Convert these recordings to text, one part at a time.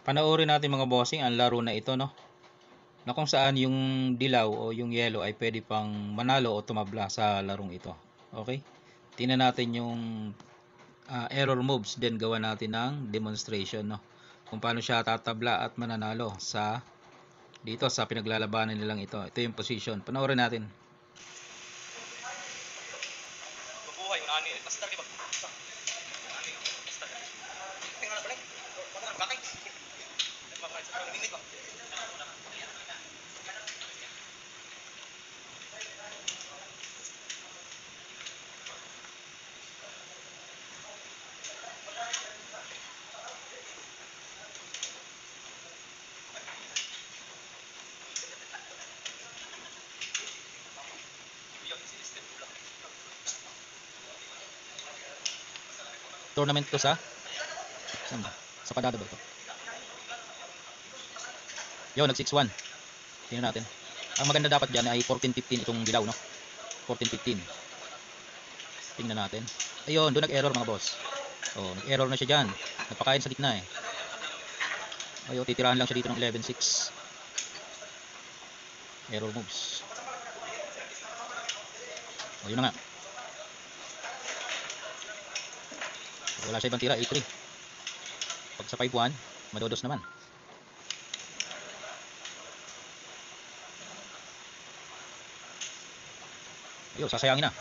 Panoorin natin mga bossing ang laro na ito, no? Na kung saan yung dilaw o yung yellow ay pwede pang manalo o tumabla sa larong ito. Okay? Tingnan natin yung error moves, then gawa natin ng demonstration, no? Kung paano siya tatabla at mananalo sa dito sa pinaglalabanan nilang ito. Ito yung position. Panoorin natin. Bubuhay mo ani, basta di ba? Tingnan balik. Bakit? Bakit sa minit ba? Tournament to sa saan ba? Sa Padada ba ito? Yo, nag 6-1. Tingnan natin. Ang maganda dapat dyan ay 14-15 itong dilaw, no? 14-15. Tingnan natin. Ayun, doon nag-error mga boss. Oh, nag-error na siya dyan. Nagpakain sa gitna eh. Ayun, titirahan lang siya dito ng 11-6. Error moves. Oh, yun na nga. Wala siya ibang tira, 8-3. Pag sa 5-1, madodos naman. Ayun, sasayangin na.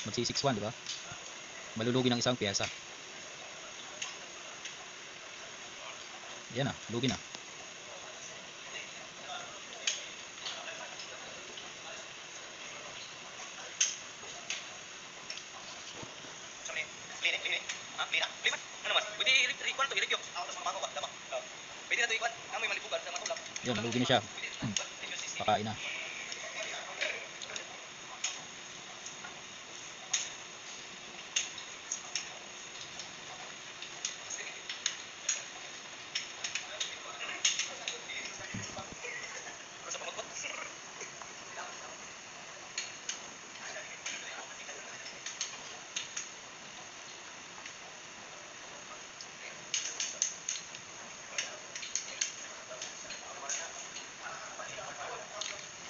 Magsi 6-1, di ba? Malulugi ng isang pyesa. Yan na, lugi na. Yun, lugi na siya. Pakain na.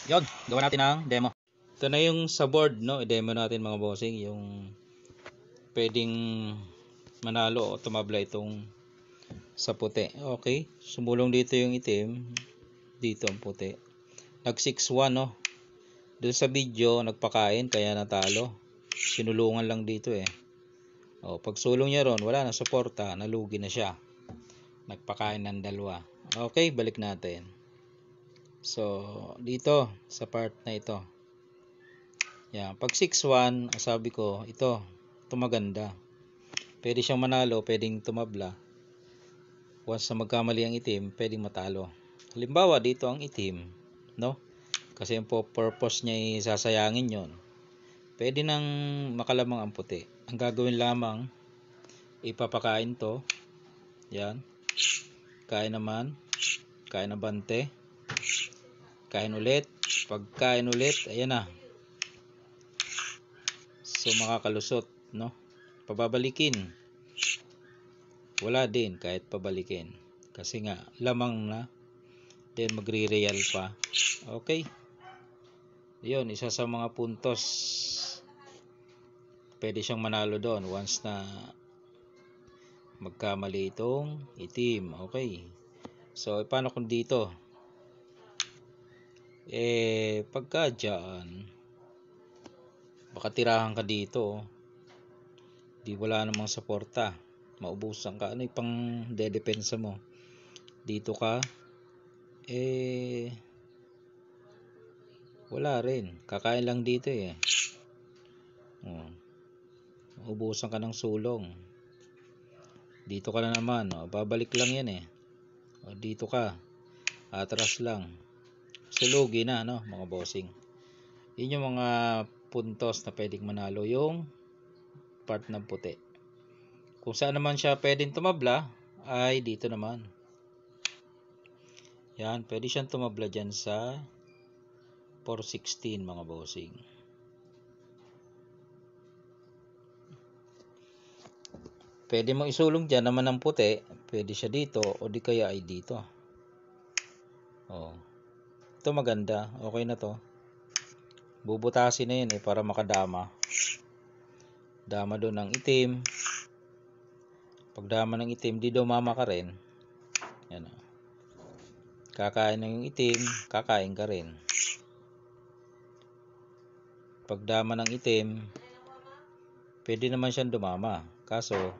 Yun, gawa natin ang demo. Ito na yung sa board, no? I-demo natin mga bossing yung pwedeng manalo o tumabla itong sa puti. Okay, sumulong dito yung itim, dito ang puti. Nag 6-1, no? Doon sa video nagpakain kaya natalo. Sinulungan lang dito eh. Oh, pag sulong niya ron, wala na suporta, nalugi na siya. Nagpakain ng dalawa. Okay, balik natin. So, dito sa part na ito. Yan, pag 6-1, sabi ko, ito maganda. Pwede siyang manalo, pwedeng tumabla. Once na magkamali ang itim, pwedeng matalo. Halimbawa, dito ang itim, no? Kasi yung purpose niya ay sasayangin yon. Pwede nang makalamang ang puti. Ang gagawin lamang, ipapakain to. Yan. Kain naman. Kain na bante. Kain ulit. Pagkain ulit, ayan na. So, makakalusot, no? Pababalikin. Wala din kahit pabalikin. Kasi nga, lamang na. Then, magre-real pa. Okay. Yun, isa sa mga puntos. Pwede siyang manalo doon once na magkamali itong itim. Okay. So, paano kung dito? Pagka dyan, baka tirahan ka dito. Di wala namang suporta. Maubusan ka. Ano yung pang dedepensa mo? Dito ka. Wala rin. Kakain lang dito eh. Maubusan ka ng sulong. Dito ka na naman. Babalik lang yan eh. Dito ka. Atras lang. Sulugi na, no, mga bossing. Yun yung mga puntos na pwedeng manalo yung part ng puti. Kung saan naman siya pwedeng tumabla ay dito naman. Yan, pwede siyang tumabla dyan sa 416 mga bossing. Pwede mo isulong dyan naman ng puti. Pwede siya dito o di kaya ay dito. Oh. Ito maganda. Okay na to. Bubutasin na yun para makadama. Dama doon ng itim. Pag dama ng itim, di dumama ka rin. Yan. Kakain na yung itim, kakain ka rin. Pag dama ng itim, pwede naman siyang dumama. Kaso,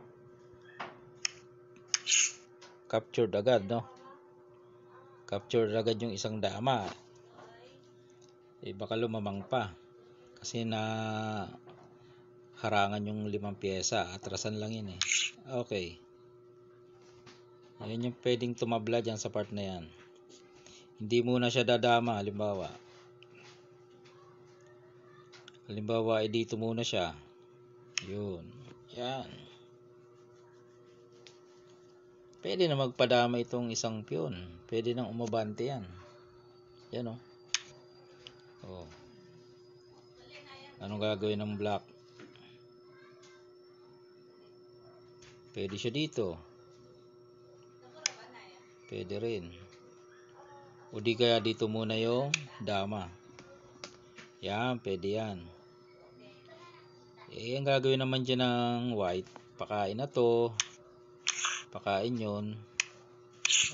captured agad, no? Captured agad yung isang dama. Baka lumamang pa. Kasi na harangan yung 5 pyesa. Atrasan lang yun Okay. Yan yung pwedeng tumabla dyan sa part na yan. Hindi muna siya dadama, halimbawa. Halimbawa, dito muna siya. Yun. Yan. Pwede na magpadama itong isang piyon. Pwede nang umabante yan. Yan Oh. Anong gagawin ng black? Pwede siya dito. Pwede rin. O di kaya dito muna yung dama. Yan, pwede yan. Ang gagawin naman dyan ng white, pakain na to. Pakain yun.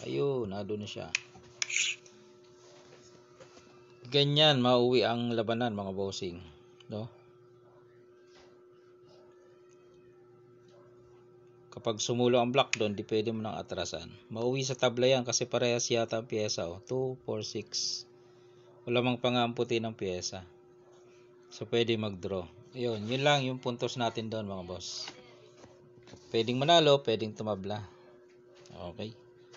Ayun, nado na siya. Ganyan, mauwi ang labanan mga bossing. No? Kapag sumulo ang black doon, di pwede mo nang atrasan. Mauwi sa tabla yan kasi parehas yata ang pyesa. 2, 4, 6. Wala mang pangamputi ng pyesa. So pwede mag-draw. Yun lang yung puntos natin doon mga boss. Pwedeng manalo, pwedeng tumabla. Okay.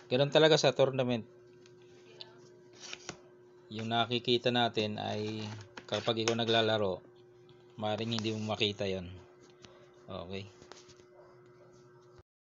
Ganun talaga sa tournament. Yung nakikita natin ay kapag ikaw naglalaro, maaaring hindi mo makita yon. Okay.